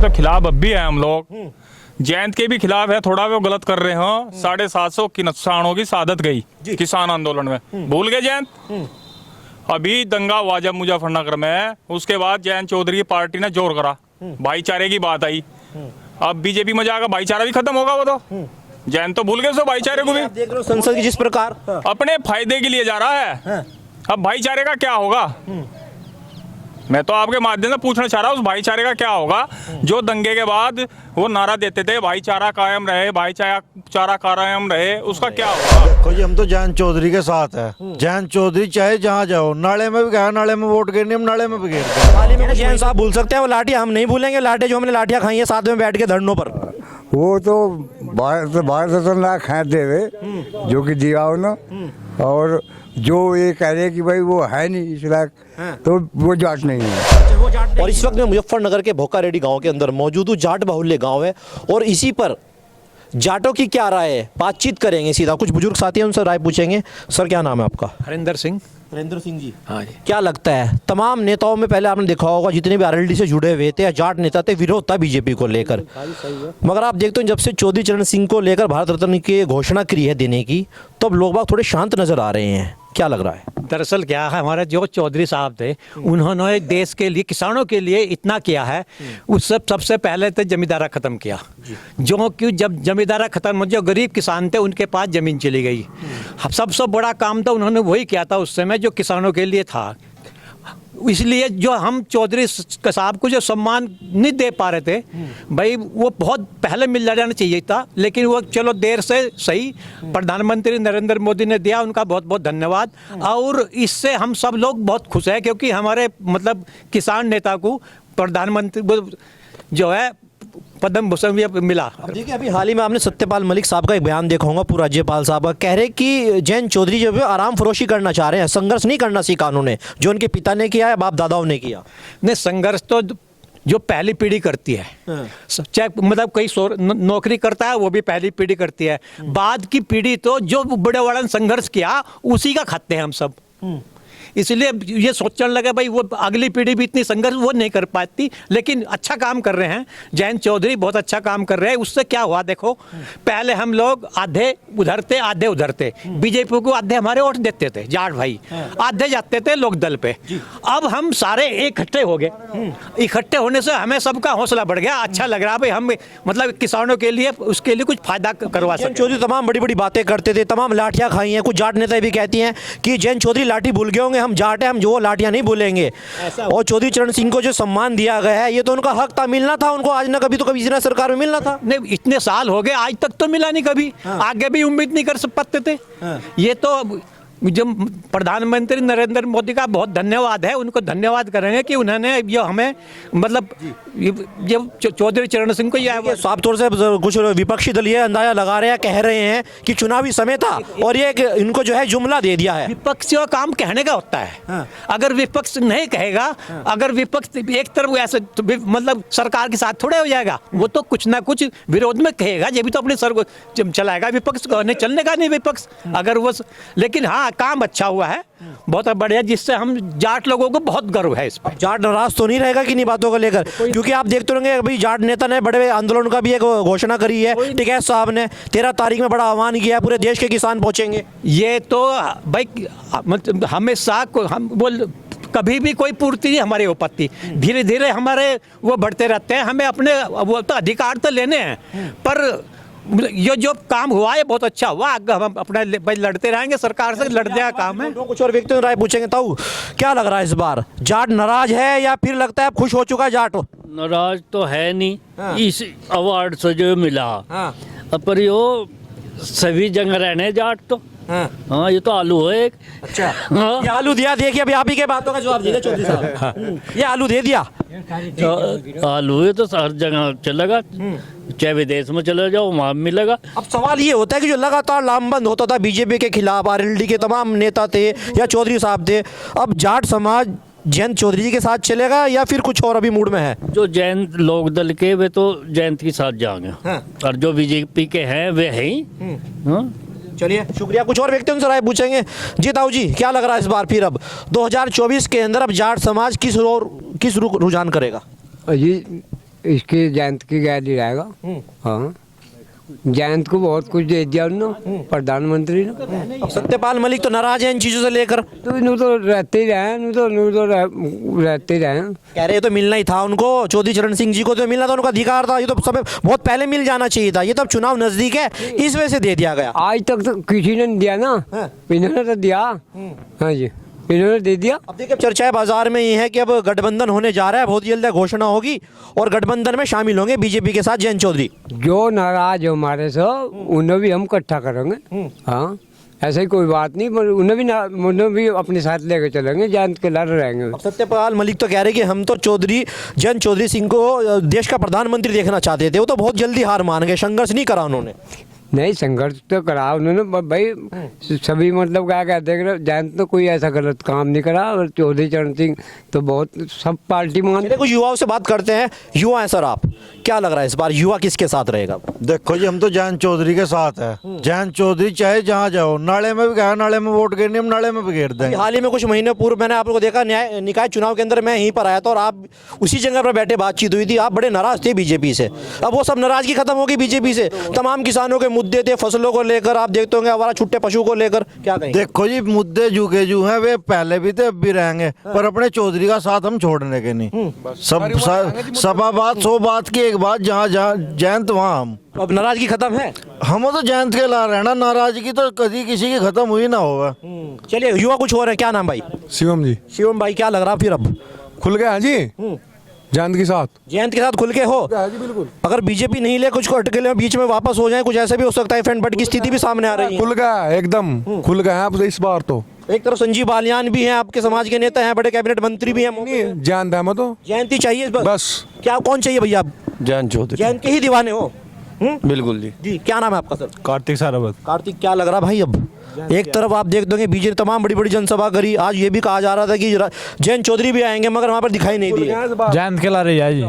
तो खिलाफ अब भी है हम लोग, जयंत के भी खिलाफ है, थोड़ा वो गलत कर रहे हो। 750 किसानों की शहादत गई किसान आंदोलन में, भूल गए जयंत? अभी दंगा हुआ जब मुजफ्फरनगर में, उसके बाद जयंत चौधरी की पार्टी ने जोर करा, भाईचारे की बात आई। अब बीजेपी में जाकर भाईचारा भी खत्म होगा। वो तो जयंत तो भूल गए उसको, भाईचारे को भी। देख रहे हो संसद की जिस प्रकार अपने फायदे के लिए जा रहा है। अब भाईचारे का क्या होगा? मैं तो आपके माध्यम से पूछना चाह रहा हूँ, उस भाईचारे का क्या होगा जो दंगे के बाद वो नारा देते थे, भाईचारा कायम रहे, भाईचारा कायम रहे, उसका क्या होगा? देखो जी, हम तो जयंत चौधरी के साथ है। जयंत चौधरी चाहे जहाँ जाओ, नाले में भी गया, नाले में वोट गिरनी, हम नाले में भी गिर गए। हाल ही में जयंत साहब भूल सकते हैं वो लाठियां, हम नहीं भूलेंगे लाठियां जो हमने लाठियां खाई है साथ में बैठ के धरनों पर। वो तो भारत तो ना खाते हुए जो कि दिया हो ना, और जो ये कह रहे कि भाई वो है नहीं इस लायक, तो वो जाट नहीं है। और इस वक्त मैं मुजफ्फरनगर के भोकारेड्डी गांव के अंदर मौजूद हूँ। जाट बाहुल्य गांव है और इसी पर जाटों की क्या राय है, बातचीत करेंगे सीधा। कुछ बुजुर्ग साथी हैं, उनसे राय पूछेंगे। सर क्या नाम है आपका? हरिंदर सिंह। हरिंदर सिंह जी, हाँ जी। क्या लगता है तमाम नेताओं में पहले आपने देखा होगा जितने भी आरएलडी से जुड़े हुए थे या जाट नेता थे, विरोध था बीजेपी को लेकर, मगर आप देखते हो जब से चौधरी चरण सिंह को लेकर भारत रत्न की घोषणा की है देने की, तो अब लोग बाग थोड़े शांत नजर आ रहे हैं। क्या लग रहा है? दरअसल क्या है, हमारे जो चौधरी साहब थे उन्होंने देश के लिए, किसानों के लिए इतना किया है। उस सबसे पहले तो जमींदारा ख़त्म किया, जो कि जब जमींदारा ख़त्म हो, जो गरीब किसान थे उनके पास ज़मीन चली गई। सबसे बड़ा काम तो उन्होंने वही किया था उस समय जो किसानों के लिए था। इसलिए जो हम चौधरी साहब को जो सम्मान नहीं दे पा रहे थे भाई, वो बहुत पहले मिल जाना चाहिए था, लेकिन वो चलो देर से सही प्रधानमंत्री नरेंद्र मोदी ने दिया, उनका बहुत बहुत धन्यवाद। और इससे हम सब लोग बहुत खुश हैं क्योंकि हमारे मतलब किसान नेता को प्रधानमंत्री जो है पद्म भूषण भी मिला। देखिए अभी हाल ही में आपने सत्यपाल मलिक साहब का एक बयान देखा होगा, पूर्व राज्यपाल साहब का, कह रहे कि जयंत चौधरी जो है आराम फरोशी करना चाह रहे हैं, संघर्ष नहीं करना सीखा उन्होंने, जो उनके पिता ने किया है, बाप दादाओं ने किया। नहीं, संघर्ष तो जो पहली पीढ़ी करती है, चाहे मतलब कोई नौकरी करता है वो भी पहली पीढ़ी करती है। बाद की पीढ़ी तो जो बड़े बड़ा संघर्ष किया उसी का खाते हैं हम सब। इसलिए ये सोचने लगा भाई वो अगली पीढ़ी भी इतनी संघर्ष वो नहीं कर पाती, लेकिन अच्छा काम कर रहे हैं। जयंत चौधरी बहुत अच्छा काम कर रहे हैं। उससे क्या हुआ देखो, पहले हम लोग आधे उधर थे आधे उधर थे, बीजेपी को आधे हमारे वोट देते थे जाट भाई, आधे जाते थे लोक दल पे। अब हम सारे इकट्ठे हो गए, इकट्ठे होने से हमें सबका हौसला बढ़ गया। अच्छा लग रहा भाई, हम मतलब किसानों के लिए उसके लिए कुछ फायदा करवा सकते। चौधरी तमाम बड़ी बड़ी बातें करते थे, तमाम लाठियां खाई हैं। कुछ जाट नेता भी कहती हैं कि जयंत चौधरी लाठी भूल गए होंगे, हम जाट हैं, हम जो लाठियां नहीं भूलेंगे। और चौधरी चरण सिंह को जो सम्मान दिया गया है, ये तो उनका हक था, मिलना था उनको, आज ना कभी तो कभी इस सरकार में मिलना था। नहीं, इतने साल हो गए आज तक तो मिला नहीं कभी। आगे भी उम्मीद नहीं कर सकते थे। ये तो जो प्रधानमंत्री नरेंद्र मोदी का बहुत धन्यवाद है, उनको धन्यवाद करेंगे कि उन्होंने ये हमें मतलब ये चौधरी चरण सिंह को ये साफ तौर से कुछ विपक्षी दल ये अंदाजा लगा रहे हैं, कह रहे हैं कि चुनावी समय था और ये इनको जो है जुमला दे दिया है। विपक्ष का काम कहने का होता है। अगर विपक्ष नहीं कहेगा, अगर विपक्ष एक तरफ ऐसे तो मतलब सरकार के साथ थोड़े हो जाएगा, वो तो कुछ ना कुछ विरोध में कहेगा, ये भी तो अपने सर को चलाएगा। विपक्ष नहीं चलने का नहीं विपक्ष अगर वो, लेकिन हाँ काम अच्छा हुआ है, बहुत बढ़िया, जिससे हम जाट लोगों को बहुत गर्व है इस पर। जाट नाराज तो नहीं रहेगा किन्हीं बातों को लेकर, क्योंकि आप देखते होंगे अभी जाट नेता ने बड़े आंदोलन का भी एक घोषणा करी है। टिकैत साहब ने 13 तारीख में बड़ा आह्वान किया है, पूरे देश के किसान पहुंचेंगे। ये तो भाई मतलब हमेशा हम बोल कभी भी कोई पूर्ति नहीं हमारी हो पाती, धीरे धीरे हमारे वो बढ़ते रहते हैं। हमें अपने वो तो अधिकार तो लेने हैं, पर ये जो काम हुआ है बहुत अच्छा हुआ। आगे हम अपना लड़ते रहेंगे, सरकार से लड़ने का काम है। कुछ और व्यक्तियों राय पूछेंगे। ताऊ क्या लग रहा है इस बार, जाट नाराज है या फिर लगता है खुश हो चुका है जाट? नाराज तो है नहीं इस अवार्ड से जो मिला, पर यो सभी जगह रहने जाट तो हाँ, ये तो आलू है एक। अच्छा ये आलू दिया, देखिए अभी आप ही के बातों का जवाब दीजिए चौधरी साहब। ये आलू दे दिया, आलू है तो हर जगह चलेगा, चाहे विदेश में चले जाओ वहाँ मिलेगा। अब सवाल ये होता है कि जो लगातार लामबंद होता था बीजेपी के खिलाफ, आरएलडी के तमाम नेता थे या चौधरी साहब थे, अब जाट समाज जयंत चौधरी जी के साथ चलेगा या फिर कुछ और अभी मूड में है? जो जयंत लोक दल के वे तो जयंत के साथ जाएंगे, और जो बीजेपी के हैं वे हैं ही। चलिए शुक्रिया। कुछ और व्यक्तियों से राय पूछेंगे। जी ताऊ जी क्या लग रहा है इस बार फिर अब 2024 के अंदर अब जाट समाज किस रुझान करेगा? ये इसकी जयंत की गैली रहेगा। हाँ, जयंत को बहुत कुछ दे दिया उन्होंने, प्रधानमंत्री ने। अब सत्यपाल मलिक तो नाराज है इन चीजों से लेकर, तो इन्हों तो रहते ही रहे, रहते ही रहे। कह रहे तो मिलना ही था उनको, चौधरी चरण सिंह जी को तो मिलना था, उनका अधिकार था, ये तो सब बहुत पहले मिल जाना चाहिए था, ये तो अब चुनाव नजदीक है इस वजह से दे दिया गया। आज तक तो किसी ने नहीं दिया ना, इन्होंने तो दिया। हाँ जी, इन्होंने दे दिया। अब देखिए चर्चाएं बाजार में ये है कि अब गठबंधन होने जा रहा है, बहुत जल्द घोषणा होगी और गठबंधन में शामिल होंगे बीजेपी के साथ जयंत चौधरी। जो नाराज हो हमारे से उन्हें भी हम इकट्ठा करेंगे। हाँ, ऐसा ही कोई बात नहीं, पर उन्हें भी अपने साथ लेके चलेंगे, जयंत के लड़ रहेंगे। अब सत्यपाल मलिक तो कह रहे कि हम तो जयंत चौधरी सिंह को देश का प्रधानमंत्री देखना चाहते थे, वो तो बहुत जल्दी हार मान गए, संघर्ष नहीं करा उन्होंने। नहीं, संघर्ष तो करा उन्होंने भाई, सभी मतलब क्या कहते हैं, जयंत तो कोई ऐसा गलत काम नहीं करा, और चौधरी चरण सिंह तो बहुत सब पार्टी मान। चलिए कुछ युवाओं से बात करते हैं। युवा हैं सर, आप क्या लग रहा है इस बार युवा किसके साथ रहेगा? देखो जी, हम तो जयंत चौधरी के साथ है। जयंत चौधरी चाहे जहाँ जाओ, नाले में भी गया, नाले में वोट गिरनी, हम नाले में भी गिर देंगे। हाल ही में कुछ महीने पूर्व मैंने आप लोगों को देखा, निकाय चुनाव के अंदर मैं यहीं पर आया था और आप उसी जगह पर बैठे, बातचीत हुई थी, आप बड़े नाराज थे बीजेपी से। अब वो सब नाराजगी खत्म होगी बीजेपी से, तमाम किसानों के मुद्दे थे, फसलों को लेकर, आप देखते होंगे हमारा छुट्टे पशु को लेकर, क्या कहेंगे? देखो जी, मुद्दे जुगे जू हैं, वे पहले भी थे अब भी रहेंगे, पर अपने चौधरी का साथ हम छोड़ने के नहीं। सभा बात 100 बात की एक बात, जहाँ जहाँ जयंत वहाँ हम। अब नाराजगी खत्म है? हम तो जयंत के ला रहना, नाराजगी तो कभी किसी की खत्म हुई ना होगा। चलिए युवा कुछ हो रहे हैं, क्या नाम भाई? शिवम जी। शिवम भाई, क्या लग रहा फिर अब खुल गया जी जयंत के साथ? जयंत के साथ खुल के हो? जी बिल्कुल। अगर बीजेपी नहीं ले, कुछ को अटके बीच में वापस हो जाए, कुछ ऐसा भी हो सकता है, फ्रंट बट की स्थिति भी सामने आ रही है। खुल गया एकदम, खुल गया है अब इस बार तो। एक तरफ संजीव बालियान भी हैं, आपके समाज के नेता हैं, बड़े कैबिनेट मंत्री भी हैं। जयंत है तो जयंती चाहिए बस। क्या कौन चाहिए भैया? आप जयंत चौधरी। जयंत के ही दीवाने हो? बिल्कुल जी। जी, क्या नाम है आपका सर? कार्तिक सारावत। कार्तिक, क्या लग रहा भाई अब एक तरफ आप देख दोगे बीजेपी तमाम बड़ी बड़ी जनसभा करी, आज ये भी कहा जा रहा था कि जयंत चौधरी भी आएंगे, मगर वहां पर दिखाई नहीं दिए। जयंत के ला रही है जी,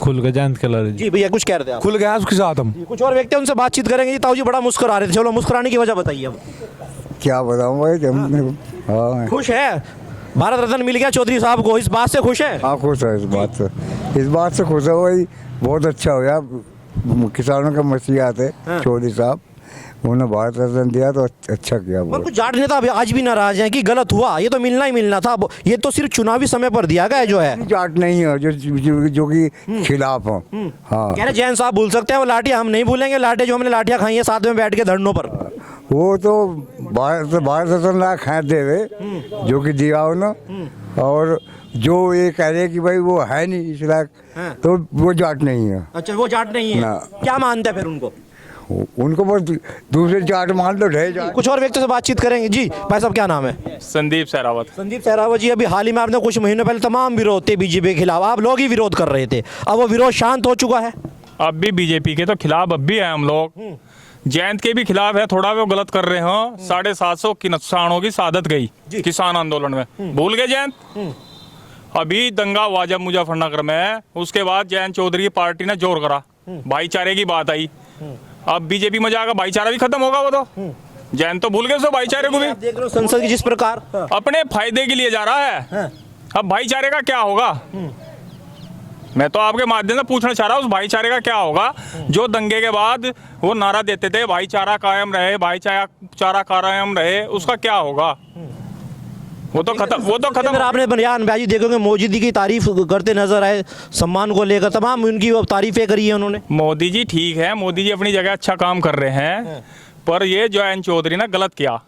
खुल के जयंत के ला रही। जी भैया कुछ कह रहे थे आप? खुल गया उसके साथ हम। कुछ और व्यक्ति उनसे बातचीत करेंगे। जी ताऊ जी बड़ा मुस्कुरा रहे थे, चलो मुस्कुराने की वजह बताइए अब। क्या बताऊँ भाई, हाँ खुश है? भारत रत्न मिल गया चौधरी साहब को, इस बात से खुश है? हाँ खुश है, इस बात से खुश है भाई, बहुत अच्छा हो गया। किसानों का मसीहा थे चौधरी साहब, उन्होंने भारत रत्न दिया तो अच्छा किया। और कुछ जाट नेता अभी आज भी नाराज हैं कि गलत हुआ, ये तो मिलना ही मिलना था, ये तो सिर्फ चुनावी समय पर दिया गया जो है। जाट नहीं है जो कि खिलाफ हो। हाँ, कह रहे जैन साहब भूल सकते हैं वो लाठियां, हम नहीं भूलेंगे लाठियां जो हमने लाठियां खाई हैं साथ में बैठ के धरनों पर। वो तो भारत रत्न ना खाते हुए जो कि दिया उन्होंने, और जो ये कह रहे कि भाई वो है नहीं इस लायक, तो वो जाट नहीं है। अच्छा, वो जाट नहीं है? क्या मानते हैं फिर उनको बस दूसरे जाट मान लो, रहे जाट। कुछ और व्यक्ति से बातचीत करेंगे। जी भाई साहब, क्या नाम है? संदीप सहरावत। संदीप सहरावत जी, अभी हाल ही में आपने कुछ महीनों पहले तमाम विरोध थे बीजेपी के खिलाफ, आप लोग ही विरोध कर रहे थे, अब वो विरोध शांत हो चुका है? अब भी बीजेपी के तो खिलाफ अब भी है हम लोग, जयंत के भी खिलाफ है, थोड़ा वो गलत कर रहे हो। 750 किसानों की शहादत गई किसान आंदोलन में, भूल गए जयंत? अभी दंगा हुआ जब मुजफ्फरनगर में, उसके बाद जयंत चौधरी की पार्टी ने जोर करा, भाईचारे की बात आई। अब बीजेपी में जाकर भाईचारा भी खत्म होगा, वो तो जयंत तो भूल गए उसको भाईचारे को भी। देख लो संसद की जिस प्रकार अपने फायदे के लिए जा रहा है, अब भाईचारे का क्या होगा? मैं तो आपके माध्यम से पूछना चाह रहा हूँ, उस भाईचारे का क्या होगा जो दंगे के बाद वो नारा देते थे भाईचारा कायम रहे, भाईचारा कायम रहे, उसका क्या होगा? वो तो खत्म। आपने बयानबाजी देखोगे, मोदी जी की तारीफ करते नजर आए, सम्मान को लेकर तमाम उनकी तारीफें करी है उन्होंने। मोदी जी ठीक है, मोदी जी अपनी जगह अच्छा काम कर रहे हैं, पर ये जयंत चौधरी ने गलत किया।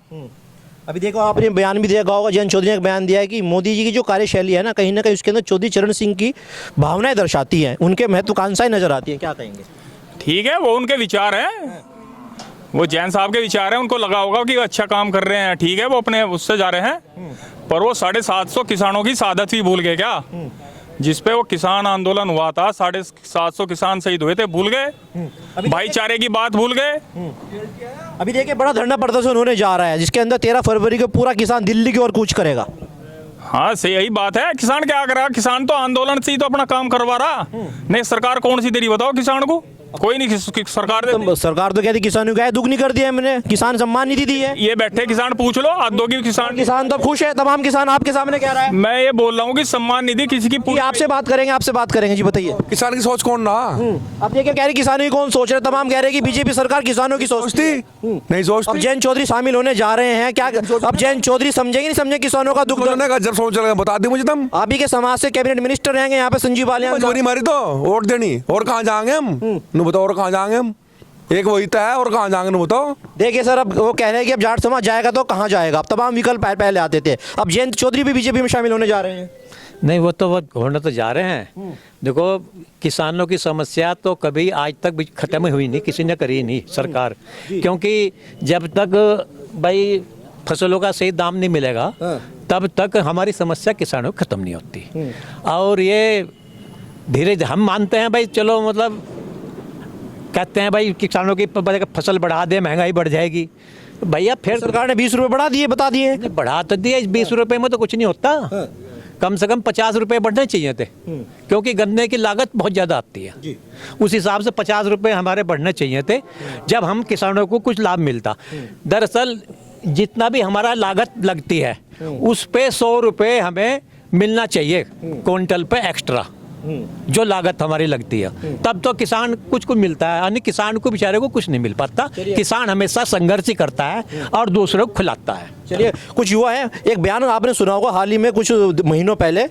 अभी देखो, आपने बयान भी देखा होगा, जयंत चौधरी ने बयान दिया है कि मोदी जी की जो कार्यशैली है ना कहीं उसके अंदर चौधरी चरण सिंह की भावनाएं दर्शाती हैं, उनके महत्वाकांक्षाएं नजर आती हैं, क्या कहेंगे? ठीक है, वो उनके विचार हैं, वो जैन साहब के विचार हैं, उनको लगा होगा कि अच्छा काम कर रहे हैं, ठीक है, वो अपने उससे जा रहे हैं, पर वो 750 किसानों की शहादत भी भूल गए क्या? जिसपे वो किसान आंदोलन हुआ था, 750 किसान शहीद हुए थे, भूल गए? भाईचारे की बात भूल गए? अभी देखिए, बड़ा धरना प्रदर्शन होने जा रहा है जिसके अंदर 13 फरवरी को पूरा किसान दिल्ली की ओर कूच करेगा। हाँ, सही यही बात है। किसान क्या कर रहा? किसान तो आंदोलन से ही तो अपना काम करवा रहा, नहीं सरकार कौन सी दे रही बताओ किसान को? कोई नहीं सरकार देती। तो सरकार तो कहती किसानों का दुख नहीं कर दिया हमने, किसान सम्मान निधि दी है। ये बैठे किसान पूछ लो, आदो की किसान किसान तो खुश है, तमाम किसान आपके सामने कह रहा है। मैं ये बोल रहा हूँ कि सम्मान निधि किसी की जी आपसे बात करेंगे जी बताइए। किसान की सोच कौन ना अब देखिए कह रहे किसानों की कौन सोच रहे, तमाम कह रहे कि बीजेपी सरकार किसानों की सोचती। नहीं अब सोचती। जयंत चौधरी शामिल होने जा रहे हैं, क्या अब जयंत चौधरी समझेंगे नहीं समझे किसानों का दुख? सोचने का जब सोच लगा बता दी मुझे तुम। आप ही के समाज से कैबिनेट मिनिस्टर रहेंगे यहाँ पे संजीव बालियान। मजबूरी मारी तो वोट देनी, और कहाँ जाएंगे हम? नु बताओ और कहाँ जाएंगे हम? एक वही तो है, और कहाँ जाएंगे नु बताओ। देखिए सर, अब वो कह रहे हैं कि अब जाट समाज जाएगा तो कहाँ जाएगा, अब तमाम विकल्प पहले आते थे, अब जयंत चौधरी भी बीजेपी में शामिल होने जा रहे हैं। नहीं वो होने तो जा रहे हैं। देखो किसानों की समस्या तो कभी आज तक भी खत्म हुई नहीं, किसी ने करी नहीं सरकार, क्योंकि जब तक भाई फसलों का सही दाम नहीं मिलेगा तब तक हमारी समस्या किसानों की खत्म नहीं होती। और ये धीरे हम मानते हैं भाई, चलो मतलब कहते हैं भाई किसानों की फसल बढ़ा दे, महंगाई बढ़ जाएगी। भैया फिर सरकार ने 20 रुपए बढ़ा दिए, बता दिए। बढ़ा तो दिए, 20 रुपए में तो कुछ नहीं होता। कम से कम 50 रुपए बढ़ने चाहिए थे, क्योंकि गन्ने की लागत बहुत ज़्यादा आती है। उस हिसाब से 50 रुपए हमारे बढ़ने चाहिए थे, जब हम किसानों को कुछ लाभ मिलता। दरअसल जितना भी हमारा लागत लगती है उस पे 100 रुपए हमें मिलना चाहिए क्विंटल पे एक्स्ट्रा, जो लागत हमारी लगती है, तब तो किसान कुछ मिलता है। यानी किसान को बेचारे को कुछ नहीं मिल पाता। किसान हमेशा संघर्ष ही करता है और दूसरों को खिलाता है। चलिए कुछ युवा है, एक बयान आपने सुना होगा हाल ही में कुछ महीनों पहले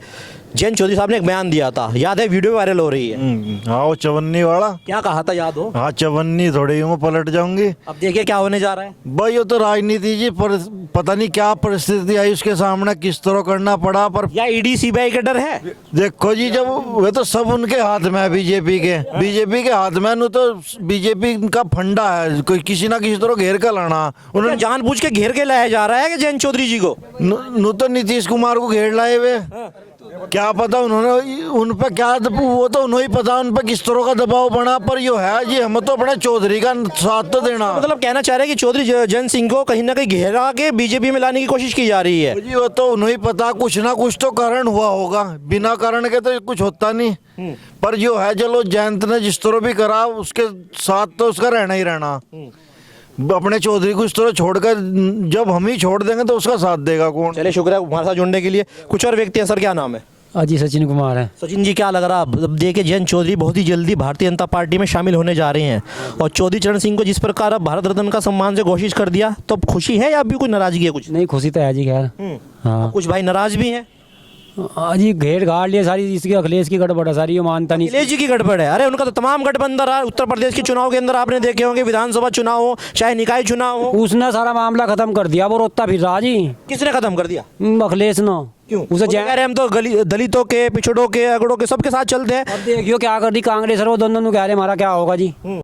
जयंत चौधरी साहब ने एक बयान दिया था, याद है? वीडियो वायरल हो रही है। हाँ वो चवन्नी वाला, क्या कहा था याद हो? हाँ चवन्नी थोड़ी यूं पलट जाऊंगी। अब देखिए क्या होने जा रहा है। भाई ये तो राजनीति जी, पता नहीं क्या परिस्थिति आई उसके सामने, किस तरह करना पड़ा। पर या ईडी सीबीआई का डर है? देखो जी, जब वे तो सब उनके हाथ में है, बीजेपी के हाथ में। नु तो बीजेपी का फंडा है, कोई किसी ना किसी तरह घेर कर लाना। उन्होंने जानबूझ के घेर के लाया जा रहा है कि जयंत चौधरी जी को? नु तो नीतीश कुमार को घेर लाए वे। क्या पता उन्होंने उन पर क्या, वो तो उन्हें ही पता उन पर किस तरह का दबाव बना। पर यो है जी, हम तो अपने चौधरी का साथ तो देना। मतलब कहना चाह रहे हैं कि चौधरी जयंत सिंह को कहीं ना कहीं घेरा के बीजेपी में लाने की कोशिश की जा रही है। जी वो तो उन्हें ही पता, कुछ ना कुछ तो कारण हुआ होगा, बिना कारण के तो कुछ होता नहीं। पर जो है, चलो जयंत ने जिस तरह भी करा उसके साथ तो उसका रहना ही रहना। अपने चौधरी को इस तरह छोड़कर जब हम ही छोड़ देंगे तो उसका साथ देगा कौन? चलिए शुक्रिया हमारे साथ जुड़ने के लिए। कुछ और व्यक्ति हैं, सर क्या नाम है? जी सचिन कुमार है। सचिन जी क्या लग रहा है, अब देखिए जयंत चौधरी बहुत ही जल्दी भारतीय जनता पार्टी में शामिल होने जा रहे हैं, और चौधरी चरण सिंह को जिस प्रकार अब भारत रत्न का सम्मान से घोषित कर दिया, तो अब खुशी है या अभी कोई नाराजगी है? कुछ नहीं, खुशी तो है जी खैर। हाँ कुछ भाई नाराज भी हैं। जी घेर घाट लिए सारी, इसकी अखिलेश की गड़बड़ है सारी, ये मानता नहीं। अखिलेश जी की गड़बड़ है? अरे उनका तो तमाम गठबंधन रहा। उत्तर प्रदेश के चुनाव के अंदर आपने देखे होंगे, विधानसभा चुनाव हो चाहे निकाय चुनाव हो, उसने सारा मामला खत्म कर दिया, वो रोता फिर रहा जी। किसने खत्म कर दिया? अखिलेश ने। क्यों? उसे कह रहे हम तो दलितों के, पिछड़ों के, अगड़ों के सबके साथ चलते हैं। अब देखियो क्या कर दी कांग्रेस और वो दोनों कह रहे हमारा क्या होगा जी।